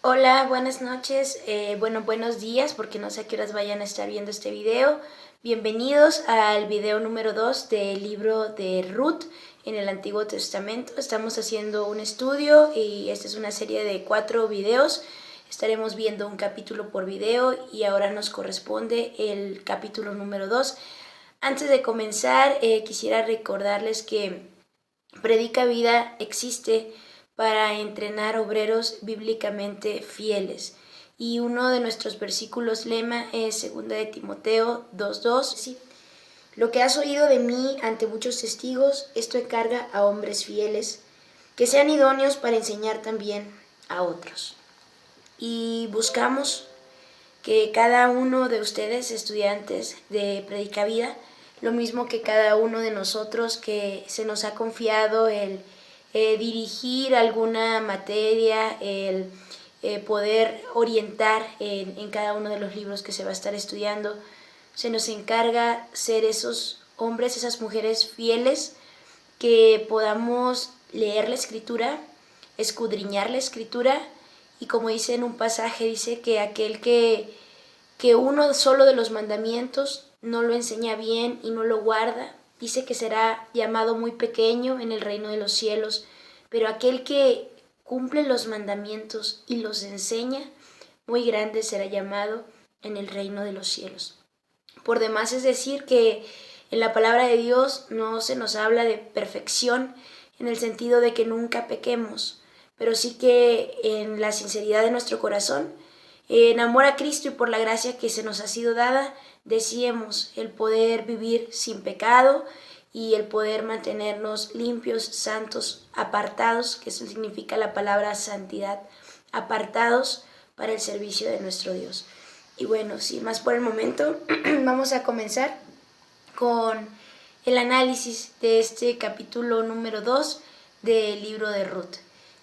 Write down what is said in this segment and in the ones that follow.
Hola, buenas noches, buenos días, porque no sé a qué horas vayan a estar viendo este video. Bienvenidos al video número 2 del libro de Ruth en el Antiguo Testamento. Estamos haciendo un estudio y esta es una serie de 4 videos. Estaremos viendo un capítulo por video y ahora nos corresponde el capítulo número 2. Antes de comenzar, quisiera recordarles que Predica Vida existe para entrenar obreros bíblicamente fieles. Y uno de nuestros versículos lema es 2 de Timoteo 2:2. Sí. Lo que has oído de mí ante muchos testigos, esto encarga a hombres fieles, que sean idóneos para enseñar también a otros. Y buscamos que cada uno de ustedes, estudiantes de Predica Vida, lo mismo que cada uno de nosotros que se nos ha confiado el dirigir alguna materia, el poder orientar en cada uno de los libros que se va a estar estudiando, se nos encarga ser esos hombres, esas mujeres fieles que podamos leer la Escritura, escudriñar la Escritura, y como dice en un pasaje, dice que aquel que uno solo de los mandamientos no lo enseña bien y no lo guarda, dice que será llamado muy pequeño en el reino de los cielos, pero aquel que cumple los mandamientos y los enseña, muy grande será llamado en el reino de los cielos. Por demás es decir que en la palabra de Dios no se nos habla de perfección en el sentido de que nunca pequemos, pero sí que en la sinceridad de nuestro corazón, en amor a Cristo y por la gracia que se nos ha sido dada, deseemos el poder vivir sin pecado y el poder mantenernos limpios, santos, apartados, que eso significa la palabra santidad, apartados para el servicio de nuestro Dios. Y bueno, sin más por el momento, vamos a comenzar con el análisis de este capítulo número 2 del libro de Ruth.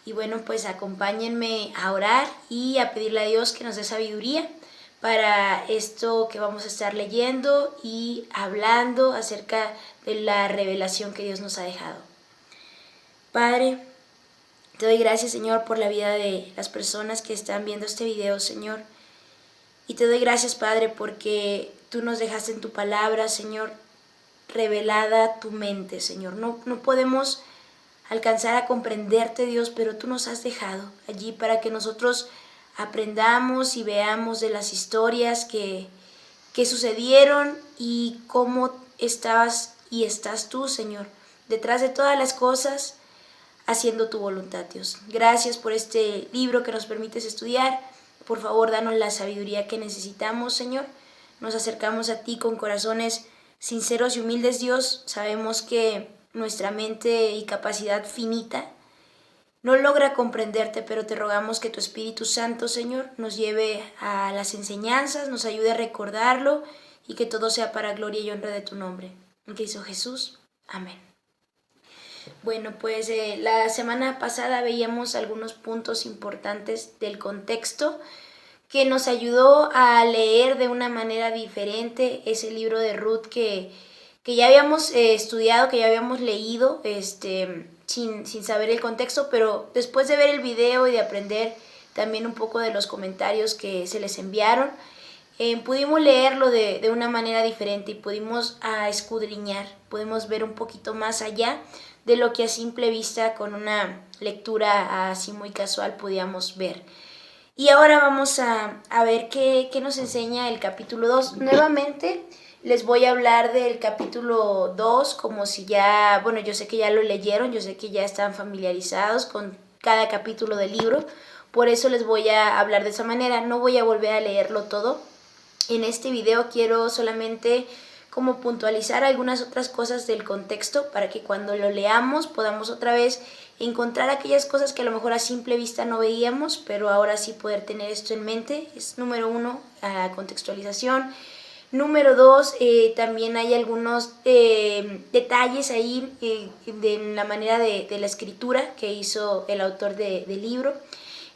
Y bueno, pues acompáñenme a orar y a pedirle a Dios que nos dé sabiduría para esto que vamos a estar leyendo y hablando acerca de la revelación que Dios nos ha dejado. Padre, te doy gracias, Señor, por la vida de las personas que están viendo este video, Señor. Y te doy gracias, Padre, porque tú nos dejaste en tu palabra, Señor, revelada tu mente, Señor. No podemos alcanzar a comprenderte, Dios, pero tú nos has dejado allí para que nosotros aprendamos y veamos de las historias que sucedieron y cómo estabas y estás tú, Señor, detrás de todas las cosas, haciendo tu voluntad, Dios. Gracias por este libro que nos permites estudiar. Por favor, danos la sabiduría que necesitamos, Señor. Nos acercamos a ti con corazones sinceros y humildes, Dios. Sabemos que nuestra mente y capacidad finita no logra comprenderte, pero te rogamos que tu Espíritu Santo, Señor, nos lleve a las enseñanzas, nos ayude a recordarlo y que todo sea para gloria y honra de tu nombre. En Cristo Jesús. Amén. Bueno, pues la semana pasada veíamos algunos puntos importantes del contexto que nos ayudó a leer de una manera diferente ese libro de Ruth que ya habíamos estudiado, que ya habíamos leído sin saber el contexto, pero después de ver el video y de aprender también un poco de los comentarios que se les enviaron, pudimos leerlo de una manera diferente y pudimos escudriñar, pudimos ver un poquito más allá de lo que a simple vista con una lectura así muy casual podíamos ver. Y ahora vamos a ver qué nos enseña el capítulo 2. Nuevamente les voy a hablar del capítulo 2 como si ya, bueno, yo sé que ya lo leyeron, yo sé que ya están familiarizados con cada capítulo del libro, por eso les voy a hablar de esa manera, no voy a volver a leerlo todo. En este video quiero solamente como puntualizar algunas otras cosas del contexto para que cuando lo leamos podamos otra vez encontrar aquellas cosas que a lo mejor a simple vista no veíamos, pero ahora sí poder tener esto en mente. Es número 1, contextualización. Número 2, también hay algunos detalles ahí en la manera de la escritura que hizo el autor del libro,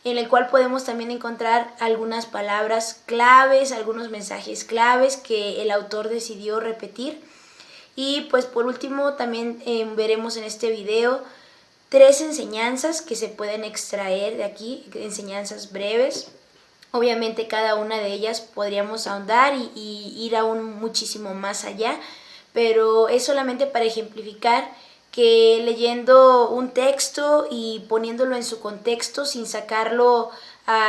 en el cual podemos también encontrar algunas palabras claves, algunos mensajes claves que el autor decidió repetir. Y pues por último también veremos en este video 3 enseñanzas que se pueden extraer de aquí, enseñanzas breves. Obviamente cada una de ellas podríamos ahondar y ir aún muchísimo más allá, pero es solamente para ejemplificar que leyendo un texto y poniéndolo en su contexto, sin sacarlo,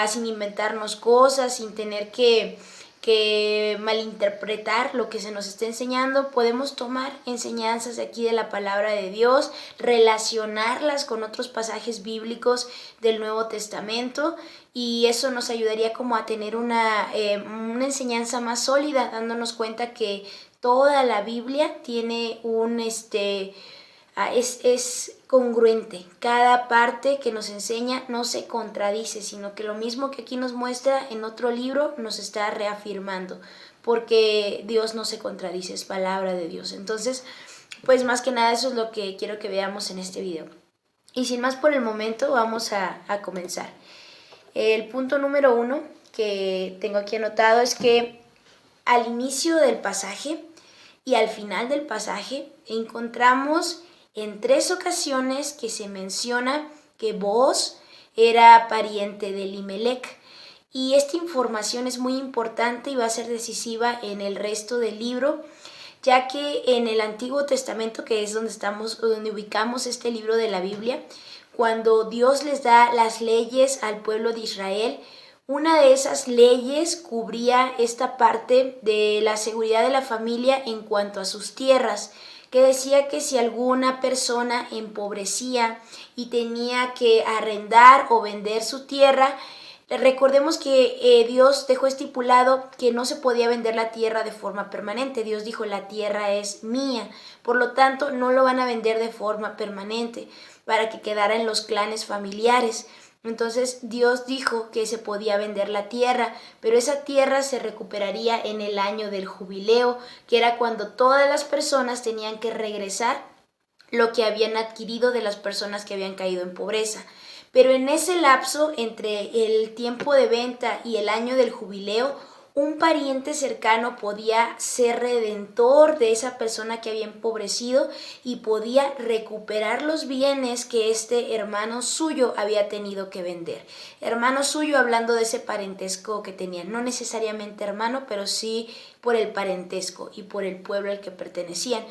sin inventarnos cosas, sin tener que malinterpretar lo que se nos está enseñando, podemos tomar enseñanzas de aquí de la palabra de Dios, relacionarlas con otros pasajes bíblicos del Nuevo Testamento, y eso nos ayudaría como a tener una enseñanza más sólida, dándonos cuenta que toda la Biblia tiene es congruente. Cada parte que nos enseña no se contradice, sino que lo mismo que aquí nos muestra en otro libro nos está reafirmando, porque Dios no se contradice, es palabra de Dios. Entonces, pues más que nada eso es lo que quiero que veamos en este video. Y sin más por el momento, vamos a comenzar. El punto número 1 que tengo aquí anotado es que al inicio del pasaje y al final del pasaje encontramos en 3 ocasiones que se menciona que Booz era pariente de Elimelec. Y esta información es muy importante y va a ser decisiva en el resto del libro, ya que en el Antiguo Testamento, que es donde ubicamos este libro de la Biblia, cuando Dios les da las leyes al pueblo de Israel, una de esas leyes cubría esta parte de la seguridad de la familia en cuanto a sus tierras, que decía que si alguna persona empobrecía y tenía que arrendar o vender su tierra, recordemos que Dios dejó estipulado que no se podía vender la tierra de forma permanente. Dios dijo, la tierra es mía, por lo tanto no lo van a vender de forma permanente para que quedara en los clanes familiares. Entonces Dios dijo que se podía vender la tierra, pero esa tierra se recuperaría en el año del jubileo, que era cuando todas las personas tenían que regresar lo que habían adquirido de las personas que habían caído en pobreza. Pero en ese lapso entre el tiempo de venta y el año del jubileo, un pariente cercano podía ser redentor de esa persona que había empobrecido y podía recuperar los bienes que este hermano suyo había tenido que vender. Hermano suyo hablando de ese parentesco que tenía, no necesariamente hermano, pero sí por el parentesco y por el pueblo al que pertenecían.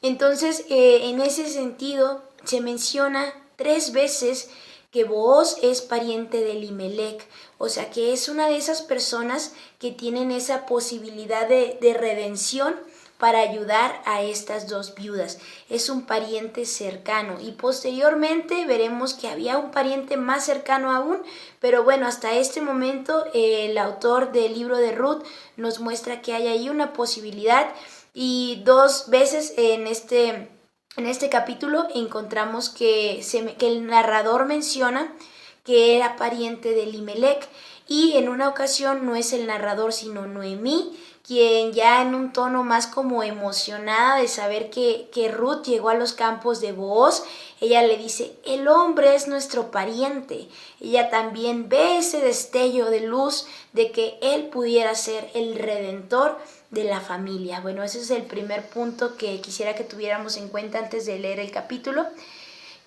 Entonces, en ese sentido, se menciona 3 veces que Booz es pariente de Elimelec, o sea que es una de esas personas que tienen esa posibilidad de redención para ayudar a estas 2 viudas. Es un pariente cercano y posteriormente veremos que había un pariente más cercano aún, pero bueno, hasta este momento el autor del libro de Ruth nos muestra que hay ahí una posibilidad, y 2 veces en este capítulo encontramos que el narrador menciona que era pariente de Elimelec, y en una ocasión no es el narrador sino Noemí, quien ya en un tono más como emocionada de saber que Ruth llegó a los campos de Booz, ella le dice, el hombre es nuestro pariente. Ella también ve ese destello de luz de que él pudiera ser el redentor de la familia. Bueno, ese es el primer punto que quisiera que tuviéramos en cuenta antes de leer el capítulo.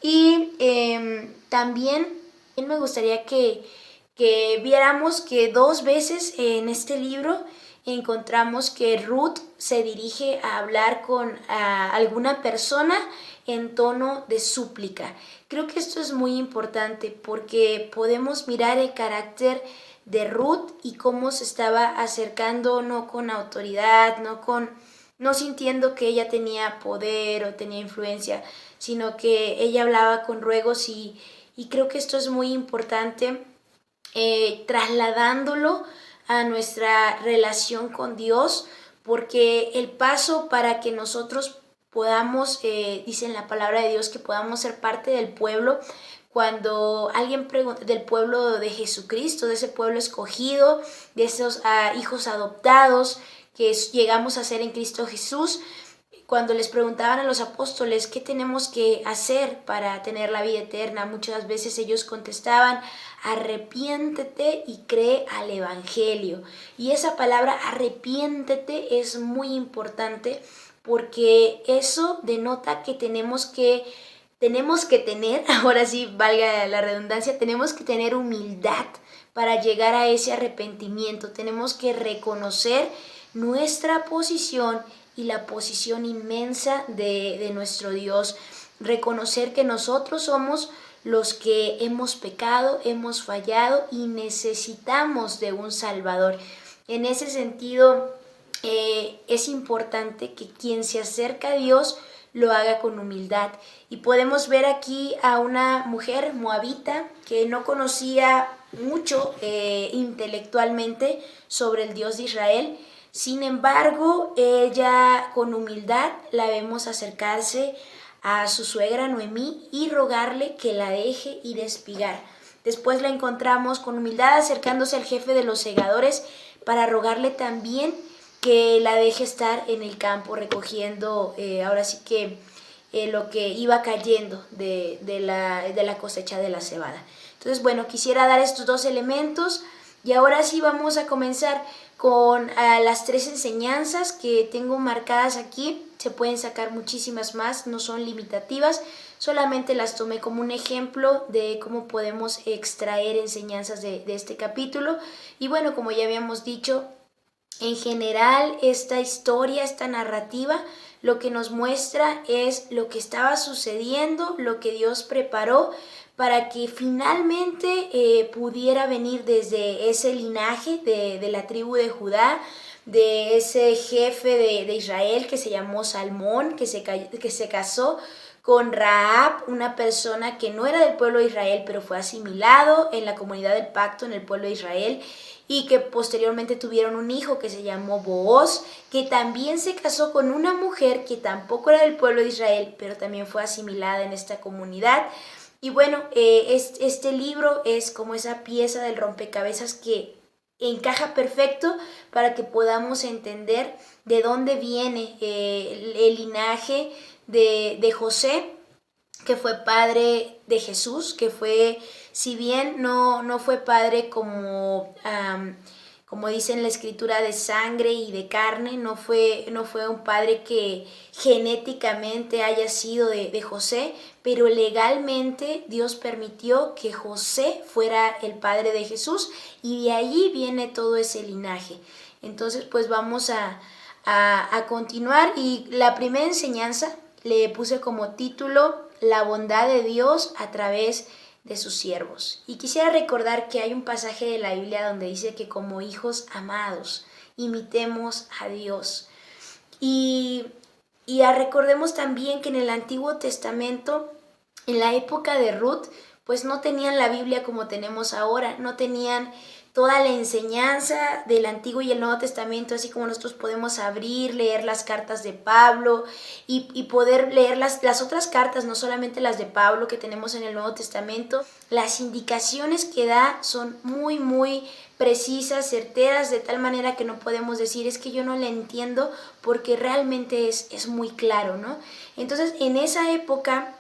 Y también me gustaría que viéramos que 2 veces en este libro encontramos que Ruth se dirige a hablar con alguna persona en tono de súplica. Creo que esto es muy importante porque podemos mirar el carácter de Ruth y cómo se estaba acercando, no con autoridad, no sintiendo que ella tenía poder o tenía influencia, sino que ella hablaba con ruegos, y creo que esto es muy importante, trasladándolo a nuestra relación con Dios, porque el paso para que nosotros podamos, dice en la palabra de Dios, que podamos ser parte del pueblo, cuando alguien pregunta del pueblo de Jesucristo, de ese pueblo escogido, de esos hijos adoptados que llegamos a ser en Cristo Jesús, cuando les preguntaban a los apóstoles qué tenemos que hacer para tener la vida eterna, muchas veces ellos contestaban, arrepiéntete y cree al evangelio. Y esa palabra arrepiéntete es muy importante porque eso denota que tenemos que tenemos que tener, ahora sí valga la redundancia, tenemos que tener humildad para llegar a ese arrepentimiento. Tenemos que reconocer nuestra posición y la posición inmensa de nuestro Dios. Reconocer que nosotros somos los que hemos pecado, hemos fallado y necesitamos de un Salvador. En ese sentido, es importante que quien se acerca a Dios lo haga con humildad. Y podemos ver aquí a una mujer moabita que no conocía mucho intelectualmente sobre el Dios de Israel. Sin embargo, ella con humildad la vemos acercarse a su suegra Noemí y rogarle que la deje ir a espigar. Después la encontramos con humildad acercándose al jefe de los segadores para rogarle también que la deje estar en el campo recogiendo ahora sí que lo que iba cayendo de la cosecha de la cebada. Entonces, bueno, quisiera dar estos dos elementos y ahora sí vamos a comenzar con las 3 enseñanzas que tengo marcadas aquí. Se pueden sacar muchísimas más, no son limitativas, solamente las tomé como un ejemplo de cómo podemos extraer enseñanzas de este capítulo. Y bueno, como ya habíamos dicho, en general esta historia, esta narrativa, lo que nos muestra es lo que estaba sucediendo, lo que Dios preparó para que finalmente pudiera venir desde ese linaje de la tribu de Judá, de ese jefe de Israel que se llamó Salmón, que se casó con Rahab, una persona que no era del pueblo de Israel, pero fue asimilado en la comunidad del pacto, en el pueblo de Israel, y que posteriormente tuvieron un hijo que se llamó Booz, que también se casó con una mujer que tampoco era del pueblo de Israel, pero también fue asimilada en esta comunidad. Y bueno, este libro es como esa pieza del rompecabezas que encaja perfecto para que podamos entender de dónde viene el linaje de José, que fue padre de Jesús, que fue, si bien no fue padre como dice en la escritura, de sangre y de carne, no fue un padre que genéticamente haya sido de José, pero legalmente Dios permitió que José fuera el padre de Jesús y de allí viene todo ese linaje. Entonces pues vamos a continuar, y la primera enseñanza le puse como título La bondad de Dios a través de sus siervos. Y quisiera recordar que hay un pasaje de la Biblia donde dice que como hijos amados imitemos a Dios. Y recordemos también que en el Antiguo Testamento, en la época de Ruth, pues no tenían la Biblia como tenemos ahora, no tenían toda la enseñanza del Antiguo y el Nuevo Testamento, así como nosotros podemos abrir, leer las cartas de Pablo y poder leer las otras cartas, no solamente las de Pablo que tenemos en el Nuevo Testamento. Las indicaciones que da son muy, muy precisas, certeras, de tal manera que no podemos decir es que yo no le entiendo, porque realmente es muy claro, ¿no? Entonces, en esa época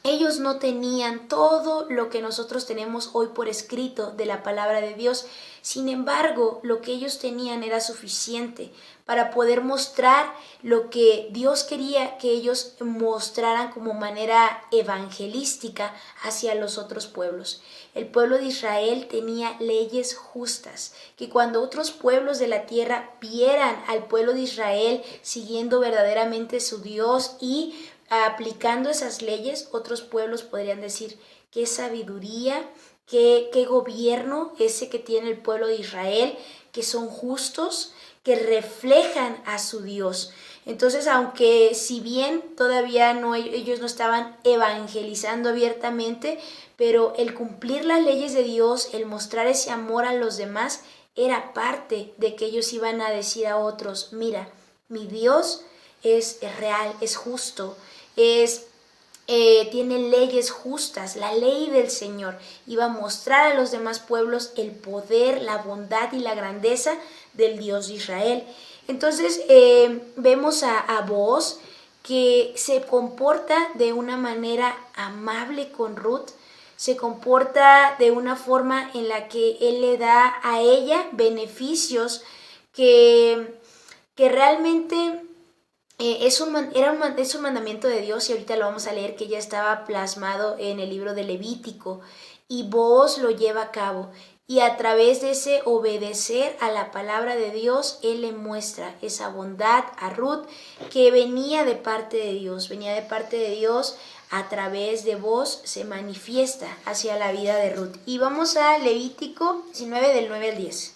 ellos no tenían todo lo que nosotros tenemos hoy por escrito de la palabra de Dios. Sin embargo, lo que ellos tenían era suficiente para poder mostrar lo que Dios quería que ellos mostraran como manera evangelística hacia los otros pueblos. El pueblo de Israel tenía leyes justas, que cuando otros pueblos de la tierra vieran al pueblo de Israel siguiendo verdaderamente su Dios y aplicando esas leyes, otros pueblos podrían decir qué sabiduría, qué gobierno ese que tiene el pueblo de Israel, que son justos, que reflejan a su Dios. Entonces, aunque si bien todavía ellos no estaban evangelizando abiertamente, pero el cumplir las leyes de Dios, el mostrar ese amor a los demás, era parte de que ellos iban a decir a otros, mira, mi Dios es real, es justo, tiene leyes justas. La ley del Señor iba a mostrar a los demás pueblos el poder, la bondad y la grandeza del Dios de Israel. Entonces vemos a Booz, que se comporta de una manera amable con Ruth, se comporta de una forma en la que él le da a ella beneficios que realmente es un mandamiento de Dios, y ahorita lo vamos a leer, que ya estaba plasmado en el libro de Levítico, y Booz lo lleva a cabo. Y a través de ese obedecer a la palabra de Dios, Él le muestra esa bondad a Ruth, que venía de parte de Dios, a través de Booz se manifiesta hacia la vida de Ruth. Y vamos a Levítico 19 del 9 al 10.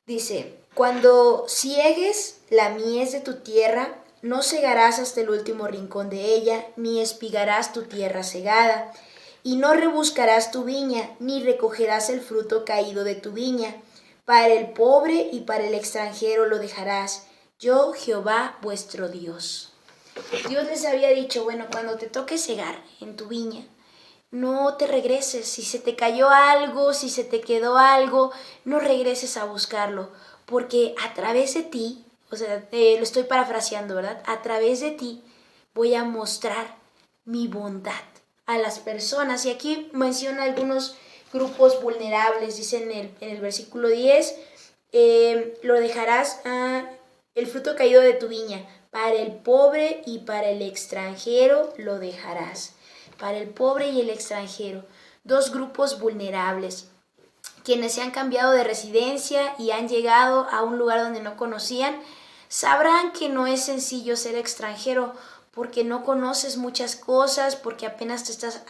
Dice: cuando ciegues la mies de tu tierra, no segarás hasta el último rincón de ella, ni espigarás tu tierra segada, y no rebuscarás tu viña, ni recogerás el fruto caído de tu viña. Para el pobre y para el extranjero lo dejarás, yo Jehová vuestro Dios. Dios les había dicho, bueno, cuando te toque segar en tu viña, no te regreses. Si se te cayó algo, si se te quedó algo, no regreses a buscarlo, porque a través de ti, lo estoy parafraseando, ¿verdad? A través de ti voy a mostrar mi bondad a las personas. Y aquí menciona algunos grupos vulnerables. Dice en el versículo 10, lo dejarás el fruto caído de tu viña. Para el pobre y para el extranjero lo dejarás. Para el pobre y el extranjero, dos grupos vulnerables, quienes se han cambiado de residencia y han llegado a un lugar donde no conocían, sabrán que no es sencillo ser extranjero, porque no conoces muchas cosas, porque apenas te estás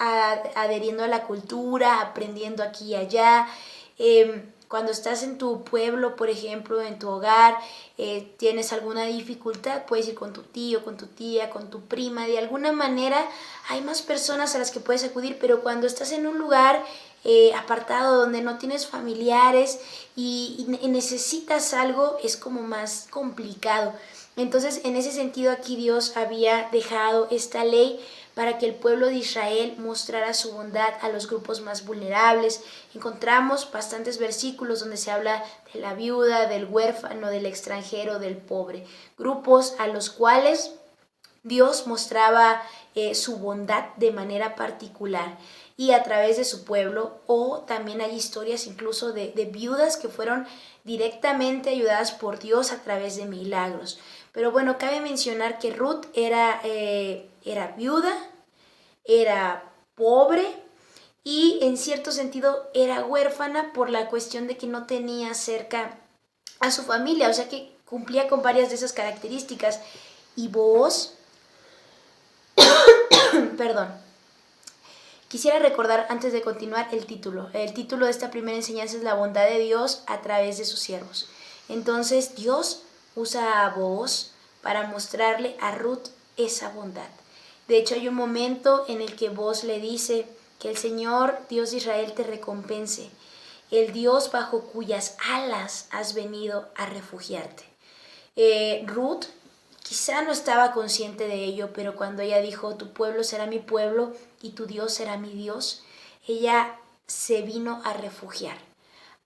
adheriendo a la cultura, aprendiendo aquí y allá. Cuando estás en tu pueblo, por ejemplo, en tu hogar, tienes alguna dificultad, puedes ir con tu tío, con tu tía, con tu prima. De alguna manera hay más personas a las que puedes acudir, pero cuando estás en un lugar apartado, donde no tienes familiares y necesitas algo, es como más complicado. Entonces, en ese sentido, aquí Dios había dejado esta ley para que el pueblo de Israel mostrara su bondad a los grupos más vulnerables. Encontramos bastantes versículos donde se habla de la viuda, del huérfano, del extranjero, del pobre. Grupos a los cuales Dios mostraba su bondad de manera particular y a través de su pueblo. O también hay historias incluso de viudas que fueron directamente ayudadas por Dios a través de milagros. Pero bueno, cabe mencionar que Ruth era viuda, era pobre y en cierto sentido era huérfana por la cuestión de que no tenía cerca a su familia, o sea que cumplía con varias de esas características. Y Booz, perdón, quisiera recordar antes de continuar el título. El título de esta primera enseñanza es La bondad de Dios a través de sus siervos. Entonces Dios usa a Booz para mostrarle a Ruth esa bondad. De hecho, hay un momento en el que Booz le dice que el Señor, Dios de Israel, te recompense, el Dios bajo cuyas alas has venido a refugiarte. Ruth quizá no estaba consciente de ello, pero cuando ella dijo, tu pueblo será mi pueblo y tu Dios será mi Dios, ella se vino a refugiar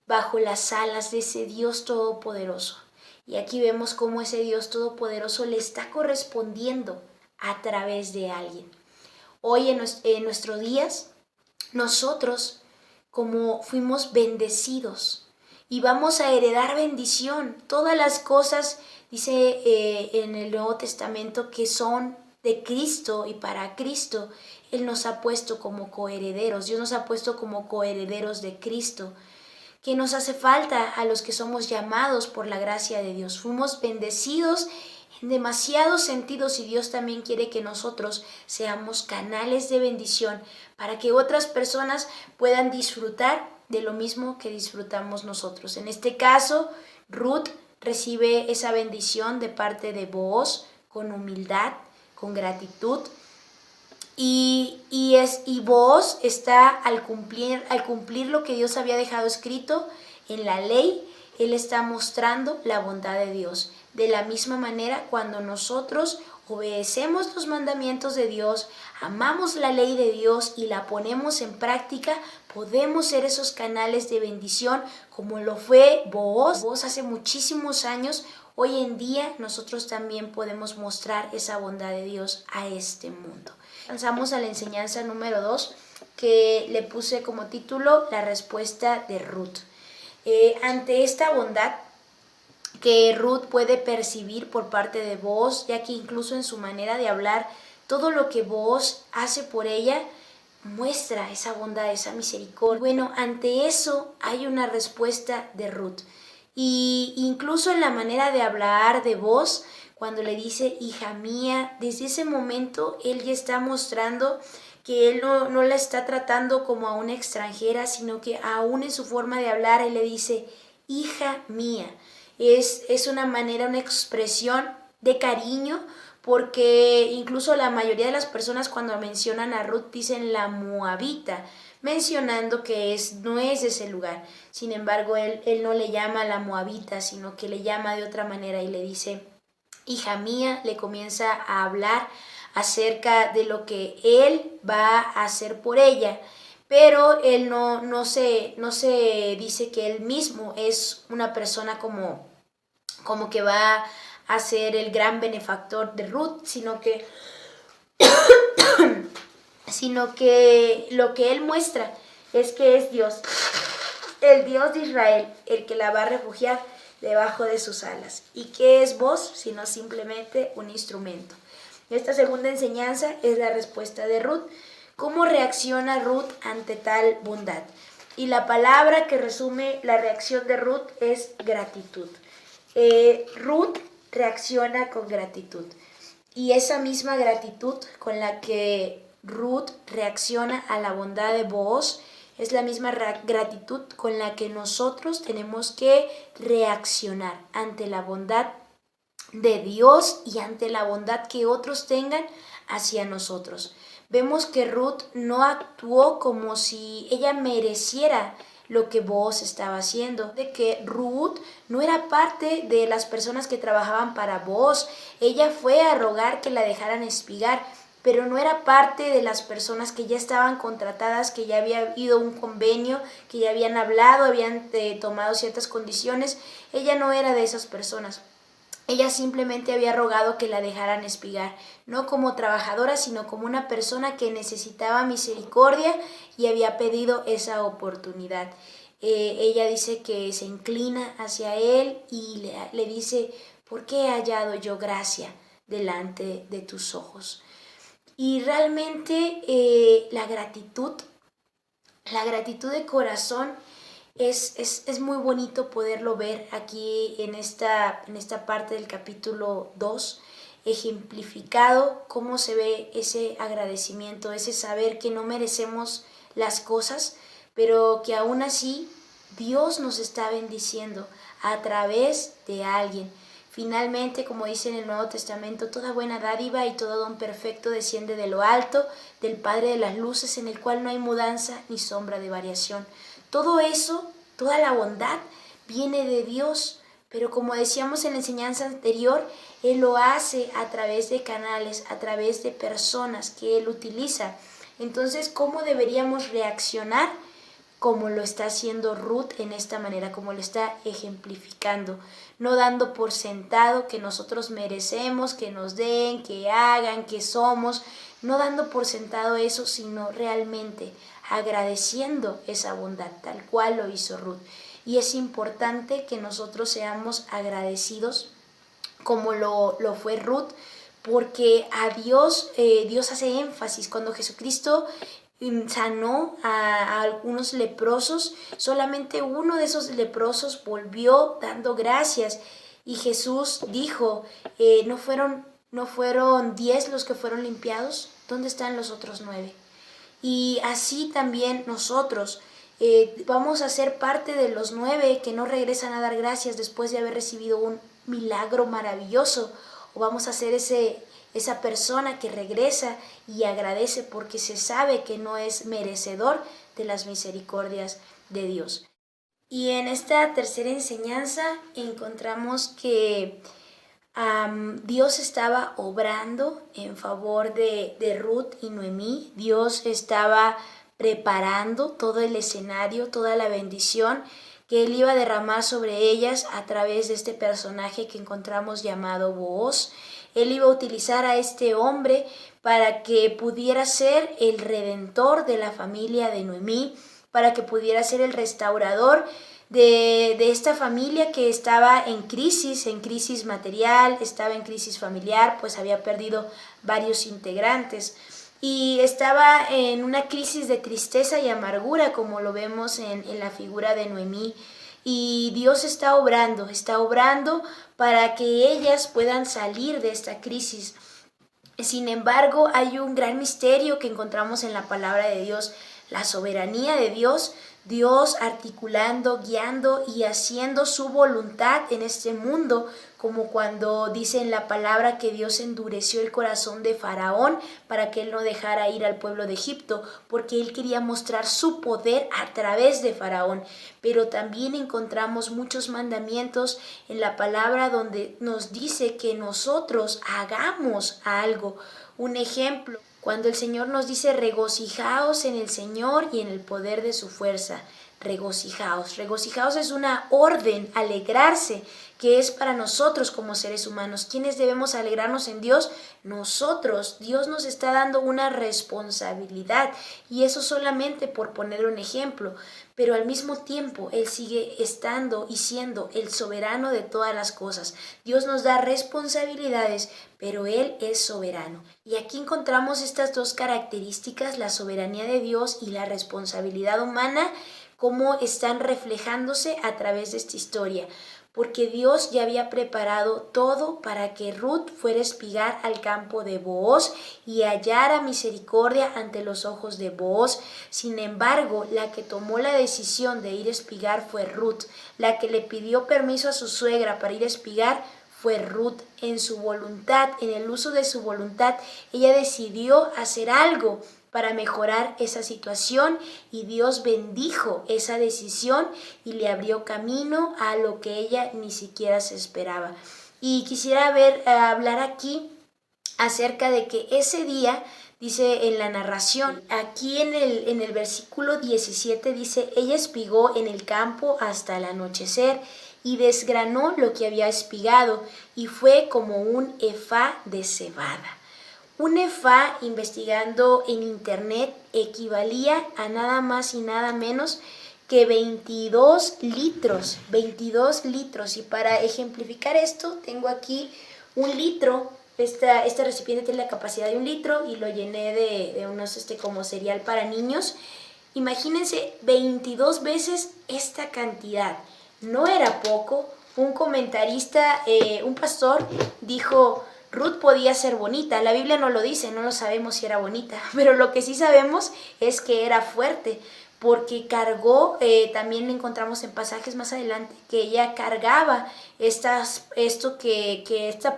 bajo las alas de ese Dios todopoderoso. Y aquí vemos cómo ese Dios todopoderoso le está correspondiendo a través de alguien. Hoy en nuestros días, nosotros como fuimos bendecidos y vamos a heredar bendición. Todas las cosas, dice en el Nuevo Testamento, que son de Cristo y para Cristo, Él nos ha puesto como coherederos. Dios nos ha puesto como coherederos de Cristo. ¿Qué nos hace falta a los que somos llamados por la gracia de Dios? Fuimos bendecidos en demasiados sentidos y Dios también quiere que nosotros seamos canales de bendición para que otras personas puedan disfrutar de lo mismo que disfrutamos nosotros. En este caso, Ruth recibe esa bendición de parte de Booz con humildad, con gratitud. Y Booz está al cumplir lo que Dios había dejado escrito en la ley, él está mostrando la bondad de Dios. De la misma manera, cuando nosotros obedecemos los mandamientos de Dios, amamos la ley de Dios y la ponemos en práctica, podemos ser esos canales de bendición como lo fue Booz. Booz hace muchísimos años. Hoy en día nosotros también podemos mostrar esa bondad de Dios a este mundo. Avanzamos a la enseñanza número 2, que le puse como título La respuesta de Ruth. Ante esta bondad que Ruth puede percibir por parte de Booz, ya que incluso en su manera de hablar, todo lo que Booz hace por ella muestra esa bondad, esa misericordia. Bueno, ante eso hay una respuesta de Ruth. Y incluso en la manera de hablar de Booz, cuando le dice hija mía, desde ese momento él ya está mostrando que él no la está tratando como a una extranjera, sino que aún en su forma de hablar él le dice hija mía. Es una manera, una expresión de cariño, porque incluso la mayoría de las personas cuando mencionan a Ruth dicen la moabita, mencionando que no es de ese lugar. Sin embargo, él no le llama la moabita, sino que le llama de otra manera y le dice hija mía, le comienza a hablar acerca de lo que él va a hacer por ella. Pero él no se dice que él mismo es una persona como que va a ser el gran benefactor de Ruth, sino que lo que él muestra es que es Dios, el Dios de Israel, el que la va a refugiar debajo de sus alas. ¿Y qué es Booz? Sino simplemente un instrumento. Esta segunda enseñanza es la respuesta de Ruth. ¿Cómo reacciona Ruth ante tal bondad? Y la palabra que resume la reacción de Ruth es gratitud. Ruth reacciona con gratitud. Y esa misma gratitud con la que Ruth reacciona a la bondad de Booz es la misma gratitud con la que nosotros tenemos que reaccionar ante la bondad de Dios y ante la bondad que otros tengan hacia nosotros. Vemos que Ruth no actuó como si ella mereciera lo que Booz estaba haciendo, de que Ruth no era parte de las personas que trabajaban para Booz. Ella fue a rogar que la dejaran espigar, pero no era parte de las personas que ya estaban contratadas, que ya había habido un convenio, que ya habían hablado, habían tomado ciertas condiciones. Ella no era de esas personas. Ella simplemente había rogado que la dejaran espigar, no como trabajadora, sino como una persona que necesitaba misericordia y había pedido esa oportunidad. Ella dice que se inclina hacia él y le dice, ¿por qué he hallado yo gracia delante de tus ojos? Y realmente la gratitud de corazón es muy bonito poderlo ver aquí en esta parte del capítulo 2, ejemplificado cómo se ve ese agradecimiento, ese saber que no merecemos las cosas, pero que aún así Dios nos está bendiciendo a través de alguien. Finalmente, como dice en el Nuevo Testamento, toda buena dádiva y todo don perfecto desciende de lo alto, del Padre de las luces, en el cual no hay mudanza ni sombra de variación. Todo eso, toda la bondad, viene de Dios, pero como decíamos en la enseñanza anterior, Él lo hace a través de canales, a través de personas que Él utiliza. Entonces, ¿cómo deberíamos reaccionar? Como lo está haciendo Ruth en esta manera, como lo está ejemplificando, no dando por sentado que nosotros merecemos, que nos den, que hagan, que somos, no dando por sentado eso, sino realmente agradeciendo esa bondad, tal cual lo hizo Ruth. Y es importante que nosotros seamos agradecidos como lo fue Ruth, porque a Dios hace énfasis. Cuando Jesucristo sanó a algunos leprosos, solamente uno de esos leprosos volvió dando gracias, y Jesús dijo, ¿no fueron 10 los que fueron limpiados? ¿Dónde están los otros 9? Y así también nosotros vamos a ser parte de los 9 que no regresan a dar gracias después de haber recibido un milagro maravilloso, o vamos a ser esa persona que regresa y agradece porque se sabe que no es merecedor de las misericordias de Dios. Y en esta tercera enseñanza encontramos que Dios estaba obrando en favor de Ruth y Noemí. Dios estaba preparando todo el escenario, toda la bendición que Él iba a derramar sobre ellas a través de este personaje que encontramos llamado Booz. Él iba a utilizar a este hombre para que pudiera ser el redentor de la familia de Noemí, para que pudiera ser el restaurador de esta familia que estaba en crisis material, estaba en crisis familiar, pues había perdido varios integrantes y estaba en una crisis de tristeza y amargura, como lo vemos en la figura de Noemí. Y Dios está obrando para que ellas puedan salir de esta crisis. Sin embargo, hay un gran misterio que encontramos en la palabra de Dios, la soberanía de Dios, Dios articulando, guiando y haciendo su voluntad en este mundo, como cuando dice en la palabra que Dios endureció el corazón de Faraón para que él no dejara ir al pueblo de Egipto, porque él quería mostrar su poder a través de Faraón. Pero también encontramos muchos mandamientos en la palabra donde nos dice que nosotros hagamos algo. Un ejemplo, cuando el Señor nos dice regocijaos en el Señor y en el poder de su fuerza. Regocijaos. Regocijaos es una orden, alegrarse, que es para nosotros como seres humanos. ¿Quiénes debemos alegrarnos en Dios? Nosotros. Dios nos está dando una responsabilidad y eso solamente por poner un ejemplo. Pero al mismo tiempo Él sigue estando y siendo el soberano de todas las cosas. Dios nos da responsabilidades, pero Él es soberano. Y aquí encontramos estas dos características, la soberanía de Dios y la responsabilidad humana, cómo están reflejándose a través de esta historia. Porque Dios ya había preparado todo para que Ruth fuera a espigar al campo de Booz y hallara misericordia ante los ojos de Booz. Sin embargo, la que tomó la decisión de ir a espigar fue Ruth. La que le pidió permiso a su suegra para ir a espigar fue Ruth. En su voluntad, en el uso de su voluntad, ella decidió hacer algo para mejorar esa situación y Dios bendijo esa decisión y le abrió camino a lo que ella ni siquiera se esperaba. Y quisiera hablar aquí acerca de que ese día, dice en la narración, aquí en el versículo 17 dice, ella espigó en el campo hasta el anochecer y desgranó lo que había espigado y fue como un efá de cebada. Un efá, investigando en internet, equivalía a nada más y nada menos que 22 litros. 22 litros. Y para ejemplificar esto, tengo aquí un litro. Este recipiente tiene la capacidad de 1 litro y lo llené de unos como cereal para niños. Imagínense 22 veces esta cantidad. No era poco. Un comentarista, un pastor, dijo: Ruth podía ser bonita, la Biblia no lo dice, no lo sabemos si era bonita, pero lo que sí sabemos es que era fuerte, porque cargó, también encontramos en pasajes más adelante, que ella cargaba esta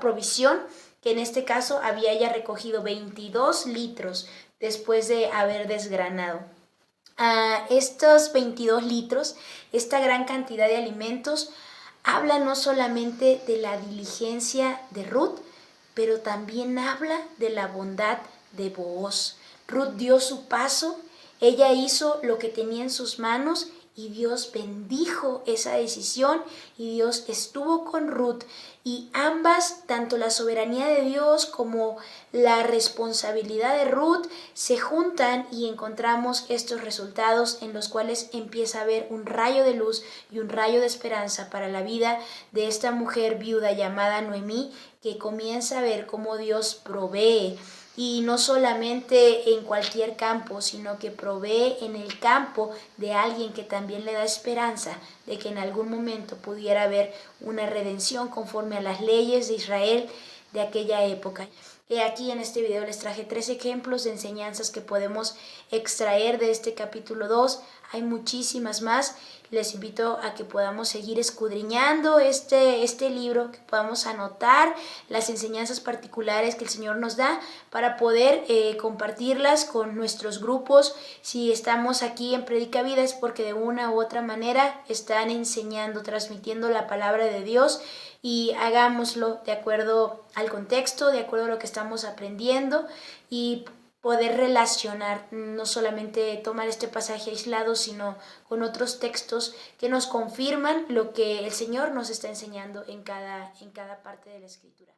provisión, que en este caso había ella recogido 22 litros después de haber desgranado. Estos 22 litros, esta gran cantidad de alimentos, habla no solamente de la diligencia de Ruth, pero también habla de la bondad de Booz. Ruth dio su paso, ella hizo lo que tenía en sus manos y Dios bendijo esa decisión y Dios estuvo con Ruth. Y ambas, tanto la soberanía de Dios como la responsabilidad de Ruth, se juntan y encontramos estos resultados en los cuales empieza a haber un rayo de luz y un rayo de esperanza para la vida de esta mujer viuda llamada Noemí, que comienza a ver cómo Dios provee. Y no solamente en cualquier campo, sino que provee en el campo de alguien que también le da esperanza de que en algún momento pudiera haber una redención conforme a las leyes de Israel de aquella época. Aquí en este video les traje 3 ejemplos de enseñanzas que podemos extraer de este capítulo 2. Hay muchísimas más. Les invito a que podamos seguir escudriñando este libro, que podamos anotar las enseñanzas particulares que el Señor nos da para poder compartirlas con nuestros grupos. Si estamos aquí en Predica Vida es porque de una u otra manera están enseñando, transmitiendo la palabra de Dios, y hagámoslo de acuerdo al contexto, de acuerdo a lo que estamos aprendiendo, y poder relacionar, no solamente tomar este pasaje aislado, sino con otros textos que nos confirman lo que el Señor nos está enseñando en cada parte de la Escritura.